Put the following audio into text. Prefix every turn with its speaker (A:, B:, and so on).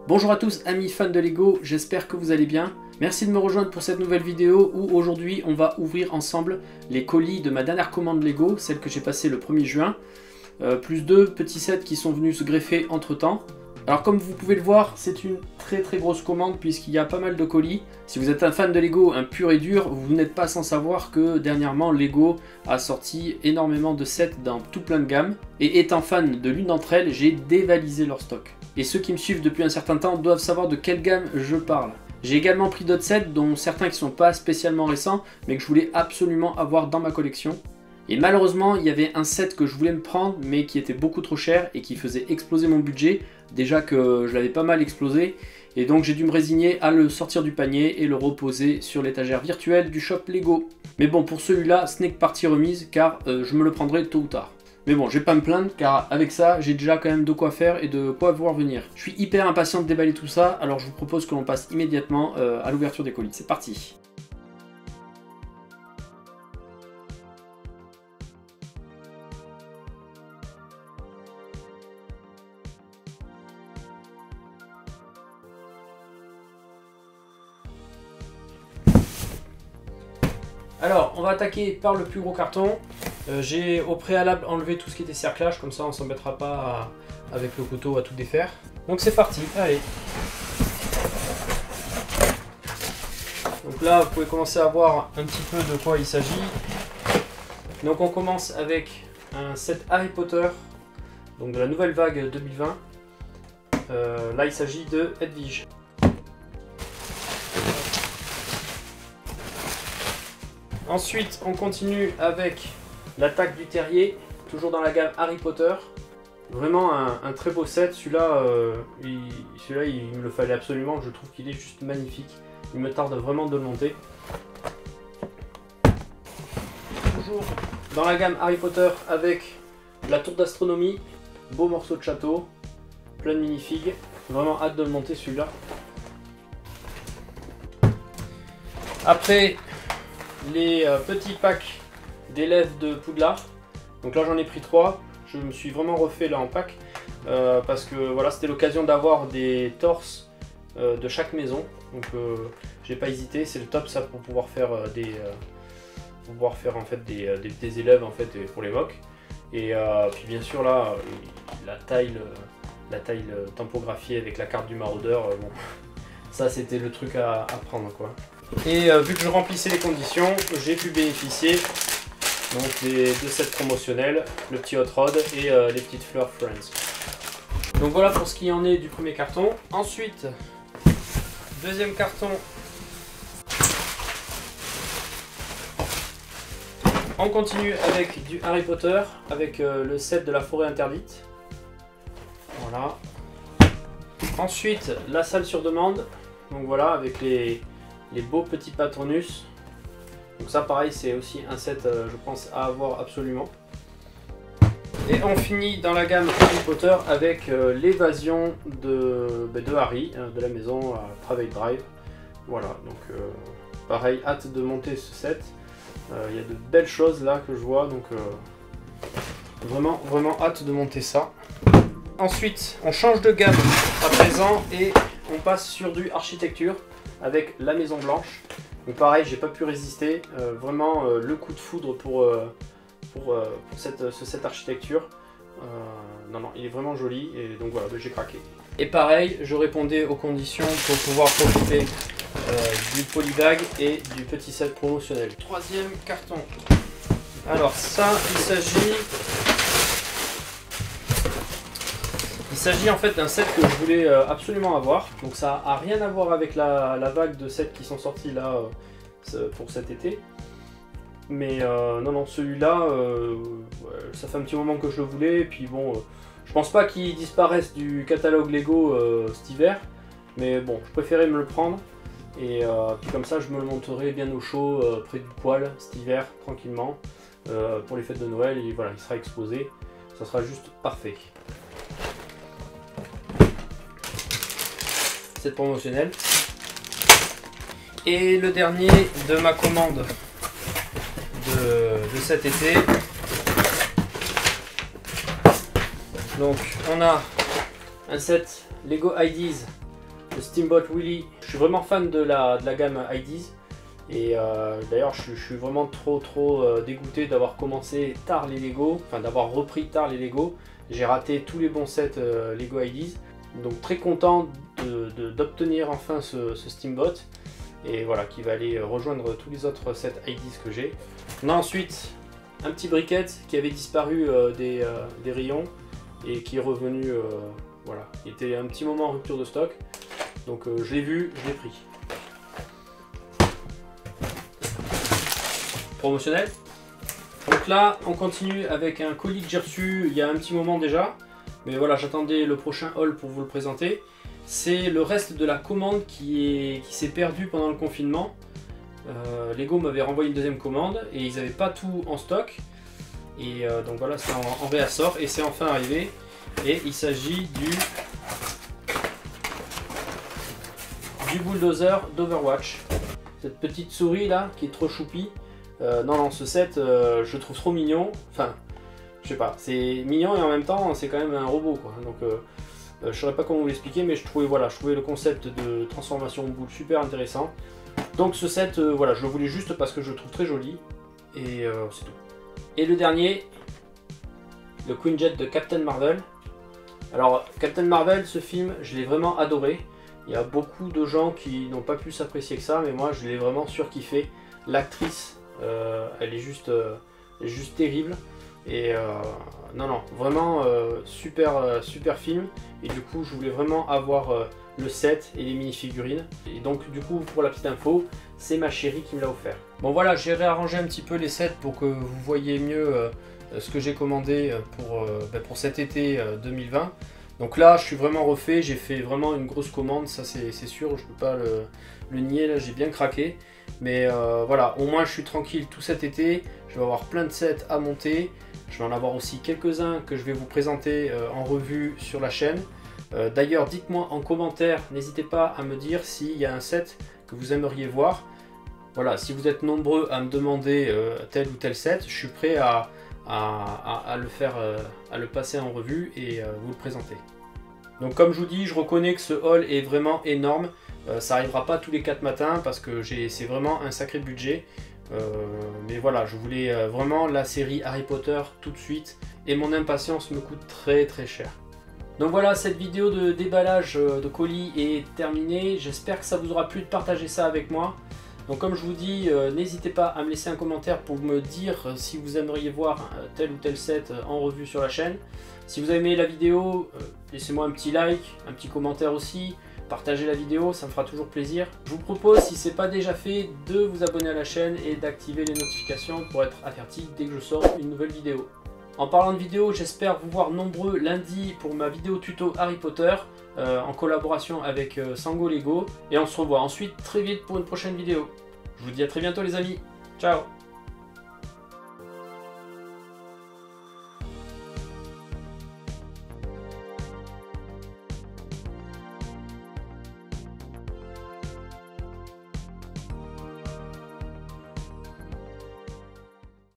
A: Bonjour à tous amis fans de Lego, j'espère que vous allez bien. Merci de me rejoindre pour cette nouvelle vidéo où aujourd'hui on va ouvrir ensemble les colis de ma dernière commande Lego, celle que j'ai passée le 1er juin, plus deux petits sets qui sont venus se greffer entre temps. Alors comme vous pouvez le voir, c'est une très grosse commande puisqu'il y a pas mal de colis. Si vous êtes un fan de Lego, un pur et dur, vous n'êtes pas sans savoir que dernièrement Lego a sorti énormément de sets dans tout plein de gammes. Et étant fan de l'une d'entre elles, j'ai dévalisé leur stock. Et ceux qui me suivent depuis un certain temps doivent savoir de quelle gamme je parle. J'ai également pris d'autres sets, dont certains qui ne sont pas spécialement récents, mais que je voulais absolument avoir dans ma collection. Et malheureusement, il y avait un set que je voulais me prendre, mais qui était beaucoup trop cher et qui faisait exploser mon budget. Déjà que je l'avais pas mal explosé. Et donc j'ai dû me résigner à le sortir du panier et le reposer sur l'étagère virtuelle du shop Lego. Mais bon, pour celui-là, ce n'est que partie remise, car je me le prendrai tôt ou tard. Mais bon, je vais pas me plaindre, car avec ça, j'ai déjà quand même de quoi faire et de quoi voir venir. Je suis hyper impatient de déballer tout ça, alors je vous propose que l'on passe immédiatement à l'ouverture des colis. C'est parti! Alors, on va attaquer par le plus gros carton. J'ai au préalable enlevé tout ce qui était cerclage, comme ça on s'embêtera pas avec le couteau à tout défaire. Donc c'est parti, allez. Donc là, vous pouvez commencer à voir un petit peu de quoi il s'agit. Donc on commence avec un set Harry Potter, donc de la nouvelle vague 2020. Là, il s'agit de Hedwig. Ensuite, on continue avec l'attaque du terrier, toujours dans la gamme Harry Potter. Vraiment un très beau set, celui-là il me le fallait absolument, je trouve qu'il est juste magnifique. Il me tarde vraiment de le monter. Toujours dans la gamme Harry Potter avec la tour d'astronomie, beau morceau de château, plein de minifigs, vraiment hâte de le monter celui-là. Après, les petits packs d'élèves de Poudlard. Donc là j'en ai pris 3, je me suis vraiment refait là en pack parce que voilà, c'était l'occasion d'avoir des torses de chaque maison, donc j'ai pas hésité, c'est le top ça pour pouvoir faire en fait des élèves en fait pour les mocs. Et puis bien sûr là la taille tampographiée avec la carte du maraudeur, bon, ça c'était le truc à prendre quoi. Et vu que je remplissais les conditions, j'ai pu bénéficier donc des deux sets promotionnels, le petit Hot Rod et les petites fleurs Friends. Donc voilà pour ce qui en est du premier carton. Ensuite, deuxième carton. On continue avec du Harry Potter, avec le set de la forêt interdite. Voilà. Ensuite, la salle sur demande. Donc voilà, avec les beaux petits Patronus. Donc ça pareil, c'est aussi un set je pense à avoir absolument. Et on finit dans la gamme Harry Potter avec l'évasion de Harry, de la maison à Travail Drive. Voilà, donc pareil, hâte de monter ce set. Il y a de belles choses là que je vois, donc vraiment hâte de monter ça. Ensuite, on change de gamme à présent et on passe sur du architecture avec la Maison Blanche. Donc pareil, j'ai pas pu résister, vraiment le coup de foudre pour ce set architecture. Non, il est vraiment joli et donc voilà, j'ai craqué. Et pareil, je répondais aux conditions pour pouvoir profiter du polybag et du petit set promotionnel. Troisième carton. Alors ça, il s'agit en fait d'un set que je voulais absolument avoir. Donc ça a rien à voir avec la vague de sets qui sont sortis là pour cet été. Mais non, celui-là, ça fait un petit moment que je le voulais. Et puis bon, je pense pas qu'il disparaisse du catalogue Lego cet hiver. Mais bon, je préférais me le prendre. Et puis comme ça, je me le monterai bien au chaud, près du poêle cet hiver, tranquillement. Pour les fêtes de Noël, et voilà, il sera exposé. Ça sera juste parfait. Cette promotionnelle. Et le dernier de ma commande de cet été. Donc on a un set Lego Ideas le Steamboat Willie. Je suis vraiment fan de la gamme IDs. Et d'ailleurs je suis vraiment trop dégoûté d'avoir commencé tard les Lego, enfin d'avoir repris tard les Lego. J'ai raté tous les bons sets Lego IDs. Donc très content d'obtenir enfin ce Steamboat. Et voilà, qui va aller rejoindre tous les autres sets IDs que j'ai. On a ensuite un petit briquette qui avait disparu des rayons et qui est revenu, voilà, il était un petit moment en rupture de stock. Donc je l'ai vu, je l'ai pris. Promotionnel. Donc là, on continue avec un colis que j'ai reçu il y a un petit moment déjà. Mais voilà, j'attendais le prochain haul pour vous le présenter. C'est le reste de la commande qui s'est perdu pendant le confinement. Lego m'avait renvoyé une deuxième commande et ils n'avaient pas tout en stock. Et donc voilà, c'est en réassort et c'est enfin arrivé. Et il s'agit du bulldozer d'Overwatch. Cette petite souris là qui est trop choupie. Non, ce set, je le trouve trop mignon. Enfin, je sais pas, c'est mignon et en même temps, c'est quand même un robot, quoi. Donc, je saurais pas comment vous l'expliquer, mais je trouvais le concept de transformation en boule super intéressant. Donc, ce set, voilà, je le voulais juste parce que je le trouve très joli. Et c'est tout. Et le dernier, le Quinjet de Captain Marvel. Alors, Captain Marvel, ce film, je l'ai vraiment adoré. Il y a beaucoup de gens qui n'ont pas pu s'apprécier que ça, mais moi, je l'ai vraiment surkiffé. L'actrice, elle est juste terrible. Et non, vraiment super film. Et du coup, je voulais vraiment avoir le set et les mini-figurines. Et donc, du coup, pour la petite info, c'est ma chérie qui me l'a offert. Bon, voilà, j'ai réarrangé un petit peu les sets pour que vous voyez mieux ce que j'ai commandé pour cet été 2020. Donc là, je suis vraiment refait. J'ai fait vraiment une grosse commande, ça c'est sûr. Je peux pas le nier, là, j'ai bien craqué. Mais voilà, au moins je suis tranquille tout cet été. Je vais avoir plein de sets à monter. Je vais en avoir aussi quelques-uns que je vais vous présenter en revue sur la chaîne. D'ailleurs, dites-moi en commentaire, n'hésitez pas à me dire s'il y a un set que vous aimeriez voir. Voilà, si vous êtes nombreux à me demander tel ou tel set, je suis prêt à le faire, à le passer en revue et vous le présenter. Donc comme je vous dis, je reconnais que ce haul est vraiment énorme. Ça n'arrivera pas tous les 4 matins parce que c'est vraiment un sacré budget. Mais voilà, je voulais vraiment la série Harry Potter tout de suite et mon impatience me coûte très cher. Donc voilà, cette vidéo de déballage de colis est terminée. J'espère que ça vous aura plu de partager ça avec moi. Donc comme je vous dis, n'hésitez pas à me laisser un commentaire pour me dire si vous aimeriez voir tel ou tel set en revue sur la chaîne. Si vous avez aimé la vidéo, laissez-moi un petit like, un petit commentaire aussi. Partagez la vidéo, ça me fera toujours plaisir. Je vous propose, si ce n'est pas déjà fait, de vous abonner à la chaîne et d'activer les notifications pour être averti dès que je sors une nouvelle vidéo. En parlant de vidéo, j'espère vous voir nombreux lundi pour ma vidéo tuto Harry Potter en collaboration avec Sango Lego. Et on se revoit ensuite très vite pour une prochaine vidéo. Je vous dis à très bientôt les amis. Ciao!